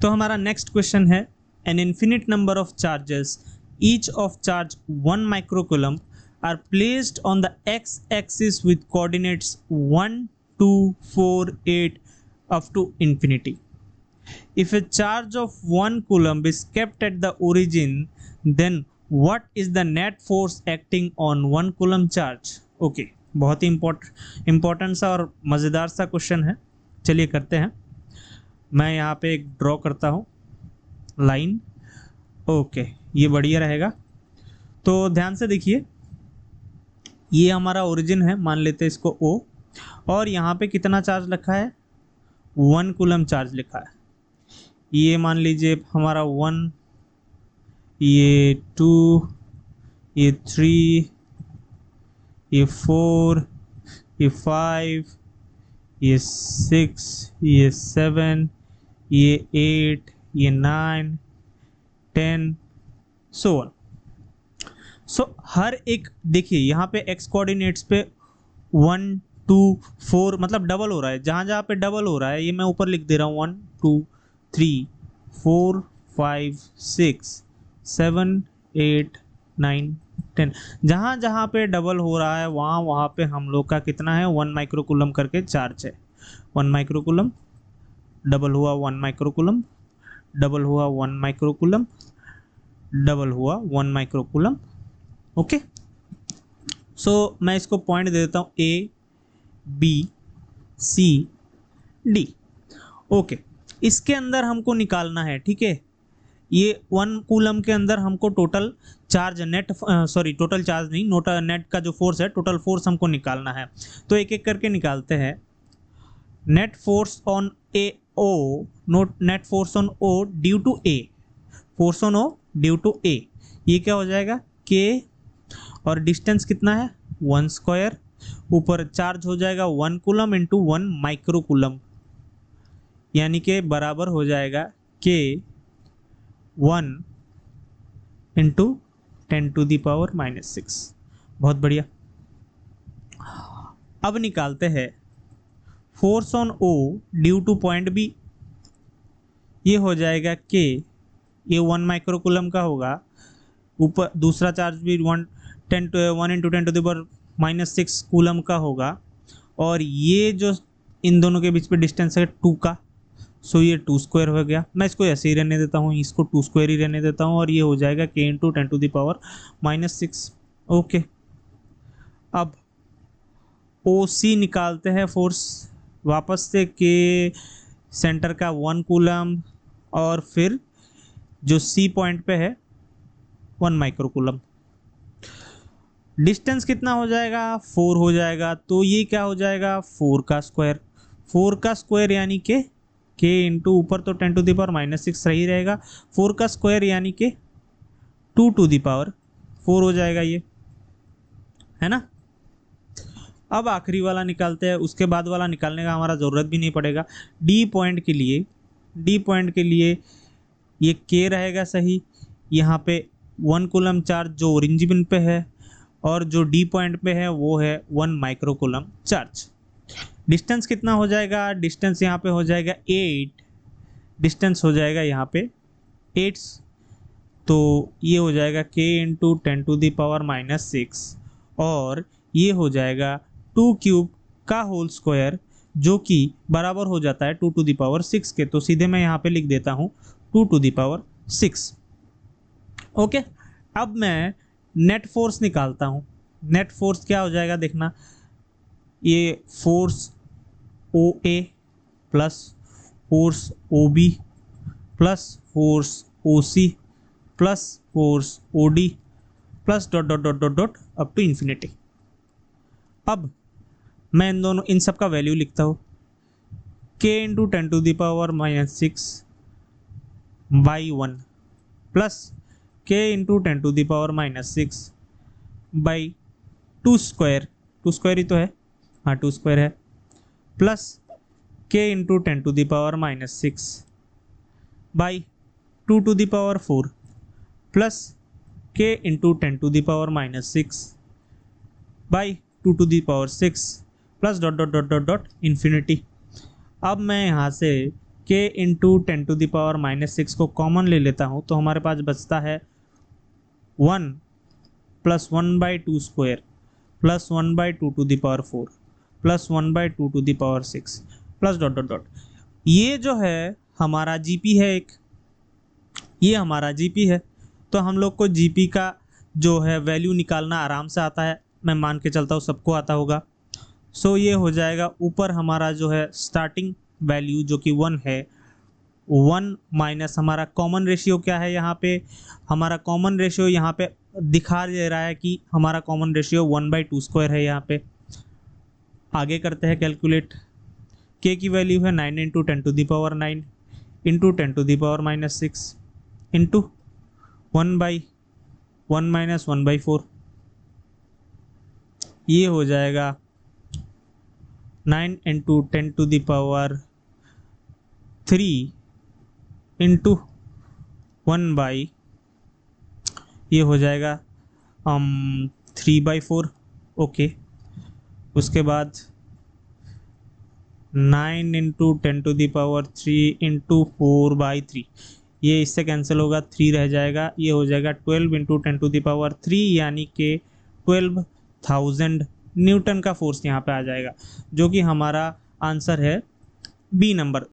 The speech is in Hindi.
तो हमारा नेक्स्ट क्वेश्चन है, an infinite number of charges each of charge 1 microcoulomb are placed on the X axis with coordinates 1 2 4 8 up to infinity. If a charge of 1 coulomb is kept at the origin, then what is the net force acting on 1 coulomb charge? Okay, बहुत ही इम्पोर्टेंट सा और मज़ेदार सा क्वेश्चन है। चलिए करते हैं। मैं यहाँ पे एक ड्रॉ करता हूँ लाइन। ओके, ये बढ़िया रहेगा। तो ध्यान से देखिए, ये हमारा ओरिजिन है, मान लेते हैं इसको O, और यहाँ पे कितना चार्ज लिखा है? 1 कूलम चार्ज लिखा है। ये मान लीजिए हमारा 1, ये 2, ये 3, ये 4, ये 5, ये 6, ये 7, ये 8, ये 9, 10, सो ऑन। सो हर एक देखिए यहाँ पे एक्स कोऑर्डिनेट्स पे 1 2 4 मतलब डबल हो रहा है। जहाँ जहाँ पे डबल हो रहा है ये मैं ऊपर लिख दे रहा हूँ 1 2 3 4 5 6 7 8 9 10। जहाँ जहाँ पे डबल हो रहा है वहाँ वहाँ पे हम लोग का कितना है? 1 माइक्रोकूलम करके चार्ज है। 1 माइक्रोकूलम, डबल हुआ 1 माइक्रोकूलम, डबल हुआ 1 माइक्रोकूलम, डबल हुआ 1 माइक्रोकूलम। ओके, सो मैं इसको पॉइंट दे देता हूँ A B C D। Okay, इसके अंदर हमको निकालना है, ठीक है। ये 1 कूलम के अंदर हमको टोटल चार्ज टोटल चार्ज नहीं, नेट का जो फोर्स है, टोटल फोर्स हमको निकालना है। तो एक एक करके निकालते हैं। Net force on net force on O due to A, force on O due to A, ये क्या हो जाएगा? K, और डिस्टेंस कितना है? 1 स्क्वायर, ऊपर चार्ज हो जाएगा 1 कूलम इंटू 1 माइक्रोकूलम, यानी कि बराबर हो जाएगा K 1 इंटू 10⁻⁻⁶। बहुत बढ़िया। अब निकालते हैं force on O due two point B। ये हो जाएगा K, ये 1 माइक्रोकूलम का होगा, ऊपर दूसरा चार्ज भी 1 इंटू 10⁻⁻⁶ कूलम का होगा, और ये जो इन दोनों के बीच पे डिस्टेंस है 2 का, सो ये 2 स्क्वायर हो गया। मैं इसको ऐसे ही रहने देता हूँ, इसको 2 स्क्वायर ही रहने देता हूँ, और ये हो जाएगा K इंटू 10⁻⁻⁶। ओके, अब OC निकालते हैं फोर्स वापस से। K सेंटर का 1 कूलम, और फिर जो C पॉइंट पे है 1 माइक्रोकूलम। डिस्टेंस कितना हो जाएगा? 4 हो जाएगा। तो ये क्या हो जाएगा? 4 का स्क्वायर, 4 का स्क्वायर यानी कि K इंटू ऊपर तो 10⁻⁻⁶ सही रहेगा, 4 का स्क्वायर यानी कि 2⁴ हो जाएगा, ये है ना। अब आखिरी वाला निकालते हैं, उसके बाद वाला निकालने का हमारा ज़रूरत भी नहीं पड़ेगा। D पॉइंट के लिए ये K रहेगा सही, यहाँ पे 1 कूलम चार्ज जो ओरिजिन पे है, और जो D पॉइंट पे है वो है 1 माइक्रोकूलम चार्ज। डिस्टेंस कितना हो जाएगा? डिस्टेंस यहाँ पे हो जाएगा 8, डिस्टेंस हो जाएगा यहाँ पे 8, तो ये हो जाएगा K इंटू 10⁻⁻⁶, और ये हो जाएगा 2 क्यूब का होल स्क्वायर, जो कि बराबर हो जाता है 2⁶ के। तो सीधे मैं यहाँ पे लिख देता हूँ 2⁶। ओके, अब मैं नेट फोर्स निकालता हूँ। नेट फोर्स क्या हो जाएगा देखना, ये force OA plus force OB plus force OC plus force OD plus dot dot dot dot dot up to infinity. अब मैं इन सब का वैल्यू लिखता हूँ। K into 10⁻⁻⁶ by 1 plus K into 10⁻⁻⁶ by 2 square, 2 square ही तो है, हाँ 2 स्क्वायर है, plus K into 10⁻⁻⁶ by 2⁴ plus K into 10⁻⁻⁶ by 2⁶ plus dot dot dot dot dot infinity. अब मैं यहाँ से k इंटू 10⁻⁻6 को कॉमन ले लेता हूँ तो हमारे पास बचता है 1 plus 1/2 square plus 1/2 to the power 4 plus 1/2 to the power 6 plus dot dot dot. ये जो है हमारा जीपी है एक, ये हमारा जीपी है। तो हम लोग को जीपी का जो है वैल्यू निकालना आराम से आता है, मैं मान के चलता हूँ सबको आता होगा। सो ये हो जाएगा ऊपर हमारा जो है स्टार्टिंग वैल्यू जो कि 1 है, 1 माइनस हमारा कॉमन रेशियो क्या है यहाँ पे, हमारा कॉमन रेशियो यहाँ पे दिखा दे रहा है कि हमारा कॉमन रेशियो 1/2 स्क्वायर है यहाँ पे। आगे करते हैं कैलकुलेट। के की वैल्यू है 9 इंटू 10⁻9 इंटू 10⁻⁻6 इंटू 1/1 माइनस 1/4, ये हो जाएगा 9 इंटू 10⁻3 इंटू 1/, ये हो जाएगा 3/4। ओके, उसके बाद 9 इंटू 10⁻3 इंटू 4/3, ये इससे कैंसिल होगा, 3 रह जाएगा, ये हो जाएगा 12 इंटू 10⁻3 यानी कि 12,000 न्यूटन का फोर्स यहाँ पे आ जाएगा, जो कि हमारा आंसर है बी नंबर।